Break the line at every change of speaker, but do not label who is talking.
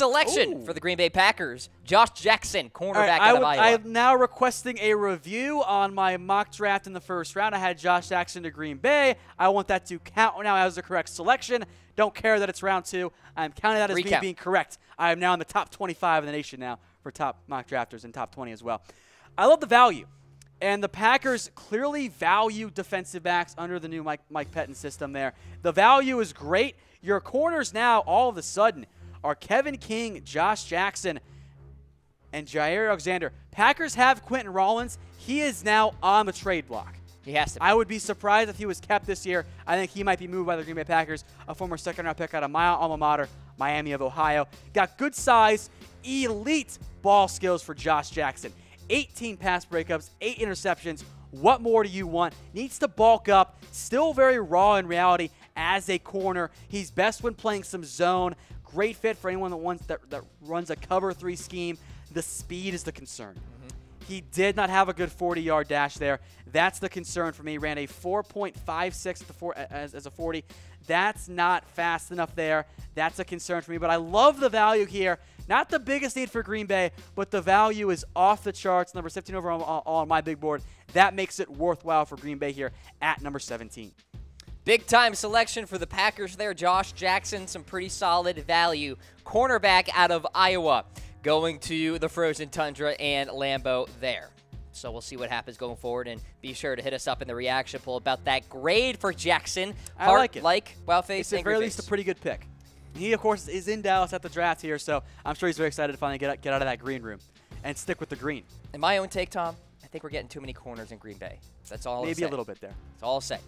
selection for the Green Bay Packers, Josh Jackson, cornerback out of Iowa.
I'm now requesting a review on my mock draft in the first round. I had Josh Jackson to Green Bay. I want that to count now as the correct selection. Don't care that it's round 2. I'm counting that as me being correct. I am now in the top 25 in the nation now for top mock drafters and top 20 as well. I love the value. And the Packers clearly value defensive backs under the new Mike Pettin system there. The value is great. Your corners now, all of a sudden, are Kevin King, Josh Jackson, and Jair Alexander. Packers have Quentin Rollins. He is now on the trade block.
He has to be.
I would be surprised if he was kept this year. I think he might be moved by the Green Bay Packers, a former second-round pick out of my alma mater, Miami of Ohio. Got good size, elite ball skills for Josh Jackson. 18 pass breakups, 8 interceptions. What more do you want? Needs to bulk up. Still very raw in reality as a corner. He's best when playing some zone. Great fit for anyone that runs a cover 3 scheme. The speed is the concern. He did not have a good 40-yard dash there. That's the concern for me. Ran a 4.56 as a 40. That's not fast enough there. That's a concern for me. But I love the value here. Not the biggest need for Green Bay, but the value is off the charts. Number 15 overall on my big board. That makes it worthwhile for Green Bay here at number 17.
Big-time selection for the Packers there. Josh Jackson, some pretty solid value. Cornerback out of Iowa, going to the Frozen Tundra and Lambeau there. So we'll see what happens going forward, and be sure to hit us up in the reaction poll about that grade for Jackson.
I like it.
Wow-face,
It's at very least a pretty good pick. He, of course, is in Dallas at the draft here, so I'm sure he's very excited to finally get out of that green room and stick with the green.
In my own take, Tom, I think we're getting too many corners in Green Bay. That's all I'll say.
Maybe a little bit there.
That's all I'll say.